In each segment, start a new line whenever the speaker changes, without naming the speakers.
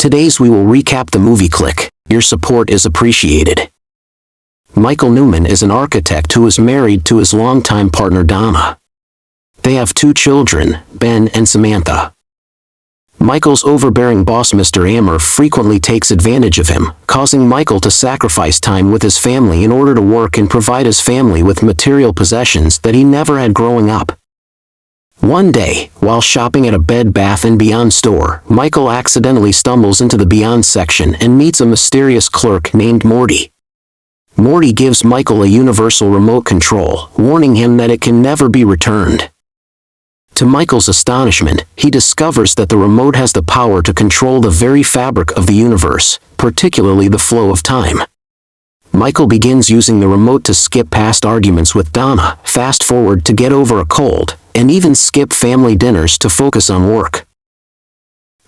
Today's we will recap the movie Click. Your support is appreciated. Michael Newman is an architect who is married to his longtime partner Donna. They have 2 children, Ben and Samantha. Michael's overbearing boss Mr. Ammer frequently takes advantage of him, causing Michael to sacrifice time with his family in order to work and provide his family with material possessions that he never had growing up. One day, while shopping at a Bed Bath & Beyond store, Michael accidentally stumbles into the Beyond section and meets a mysterious clerk named Morty. Morty gives Michael a universal remote control, warning him that it can never be returned. To Michael's astonishment, he discovers that the remote has the power to control the very fabric of the universe, particularly the flow of time. Michael begins using the remote to skip past arguments with Donna, fast forward to get over a cold, and even skip family dinners to focus on work.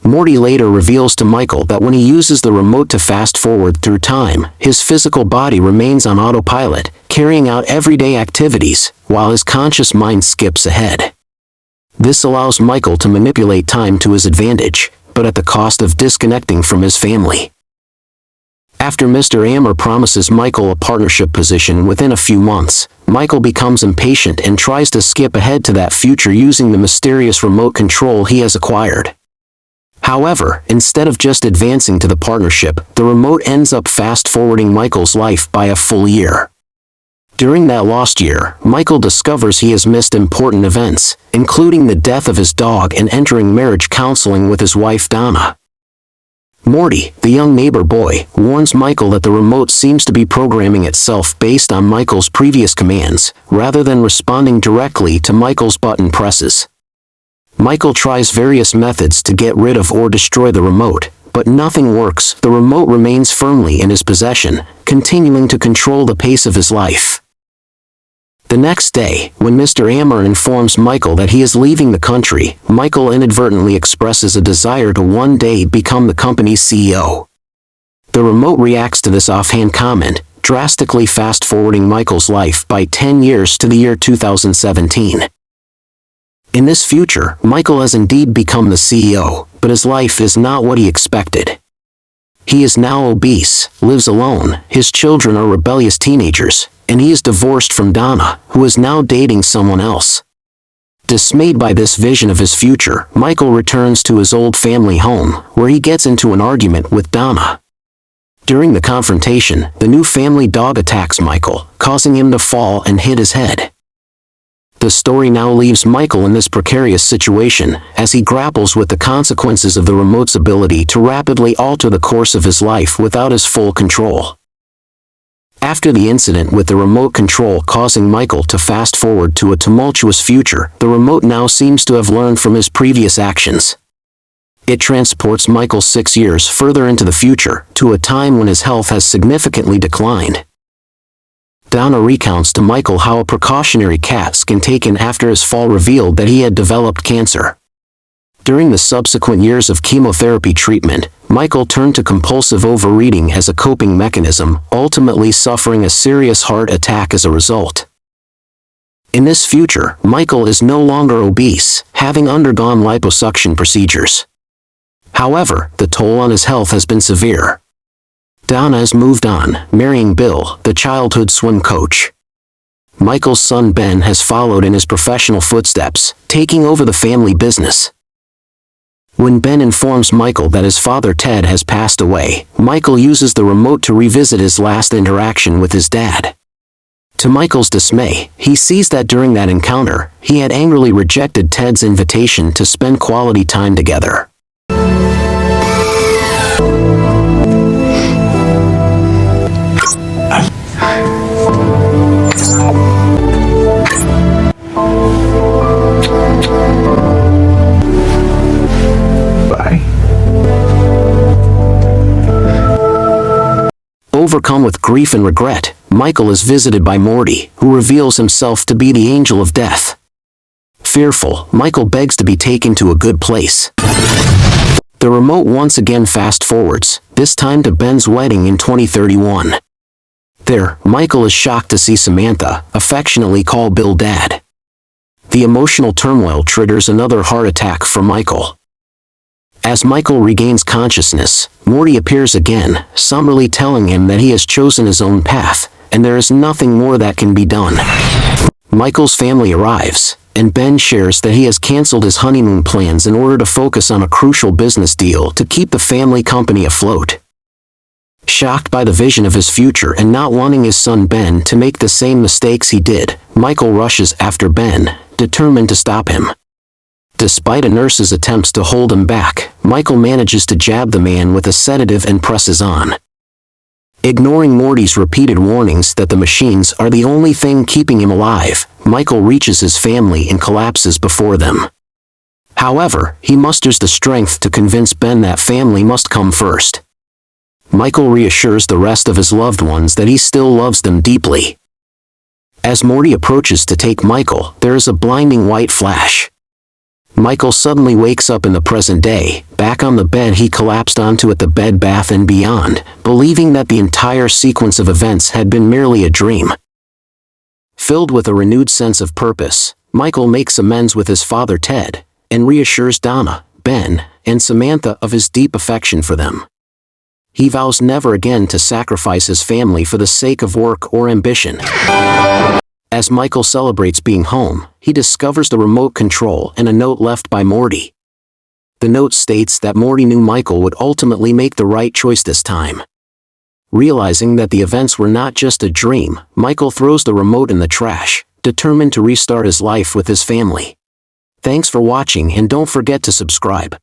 Morty later reveals to Michael that when he uses the remote to fast forward through time, his physical body remains on autopilot, carrying out everyday activities, while his conscious mind skips ahead. This allows Michael to manipulate time to his advantage, but at the cost of disconnecting from his family. After Mr. Ammer promises Michael a partnership position within a few months, Michael becomes impatient and tries to skip ahead to that future using the mysterious remote control he has acquired. However, instead of just advancing to the partnership, the remote ends up fast-forwarding Michael's life by a full year. During that lost year, Michael discovers he has missed important events, including the death of his dog and entering marriage counseling with his wife Donna. Morty, the young neighbor boy, warns Michael that the remote seems to be programming itself based on Michael's previous commands, rather than responding directly to Michael's button presses. Michael tries various methods to get rid of or destroy the remote, but nothing works. The remote remains firmly in his possession, continuing to control the pace of his life. The next day, when Mr. Ammer informs Michael that he is leaving the country, Michael inadvertently expresses a desire to one day become the company's CEO. The remote reacts to this offhand comment, drastically fast-forwarding Michael's life by 10 years to the year 2017. In this future, Michael has indeed become the CEO, but his life is not what he expected. He is now obese, lives alone, his children are rebellious teenagers, and he is divorced from Donna, who is now dating someone else. Dismayed by this vision of his future, Michael returns to his old family home, where he gets into an argument with Donna. During the confrontation, the new family dog attacks Michael, causing him to fall and hit his head. The story now leaves Michael in this precarious situation, as he grapples with the consequences of the remote's ability to rapidly alter the course of his life without his full control. After the incident with the remote control causing Michael to fast forward to a tumultuous future, the remote now seems to have learned from his previous actions. It transports Michael 6 years further into the future, to a time when his health has significantly declined. Donna recounts to Michael how a precautionary CAT scan taken after his fall revealed that he had developed cancer. During the subsequent years of chemotherapy treatment, Michael turned to compulsive overeating as a coping mechanism, ultimately suffering a serious heart attack as a result. In this future, Michael is no longer obese, having undergone liposuction procedures. However, the toll on his health has been severe. Donna has moved on, marrying Bill, the childhood swim coach. Michael's son Ben has followed in his professional footsteps, taking over the family business. When Ben informs Michael that his father Ted has passed away, Michael uses the remote to revisit his last interaction with his dad. To Michael's dismay, he sees that during that encounter, he had angrily rejected Ted's invitation to spend quality time together. Overcome with grief and regret, Michael is visited by Morty, who reveals himself to be the angel of death. Fearful, Michael begs to be taken to a good place. The remote once again fast-forwards, this time to Ben's wedding in 2031. There, Michael is shocked to see Samantha, affectionately called Bill Dad. The emotional turmoil triggers another heart attack for Michael. As Michael regains consciousness, Morty appears again, somberly telling him that he has chosen his own path, and there is nothing more that can be done. Michael's family arrives, and Ben shares that he has canceled his honeymoon plans in order to focus on a crucial business deal to keep the family company afloat. Shocked by the vision of his future and not wanting his son Ben to make the same mistakes he did, Michael rushes after Ben, determined to stop him. Despite a nurse's attempts to hold him back, Michael manages to jab the man with a sedative and presses on. Ignoring Morty's repeated warnings that the machines are the only thing keeping him alive, Michael reaches his family and collapses before them. However, he musters the strength to convince Ben that family must come first. Michael reassures the rest of his loved ones that he still loves them deeply. As Morty approaches to take Michael, there is a blinding white flash. Michael suddenly wakes up in the present day, back on the bed he collapsed onto at the Bed Bath & Beyond, believing that the entire sequence of events had been merely a dream. Filled with a renewed sense of purpose, Michael makes amends with his father Ted, and reassures Donna, Ben, and Samantha of his deep affection for them. He vows never again to sacrifice his family for the sake of work or ambition. As Michael celebrates being home, he discovers the remote control and a note left by Morty. The note states that Morty knew Michael would ultimately make the right choice this time. Realizing that the events were not just a dream, Michael throws the remote in the trash, determined to restart his life with his family. Thanks for watching and don't forget to subscribe.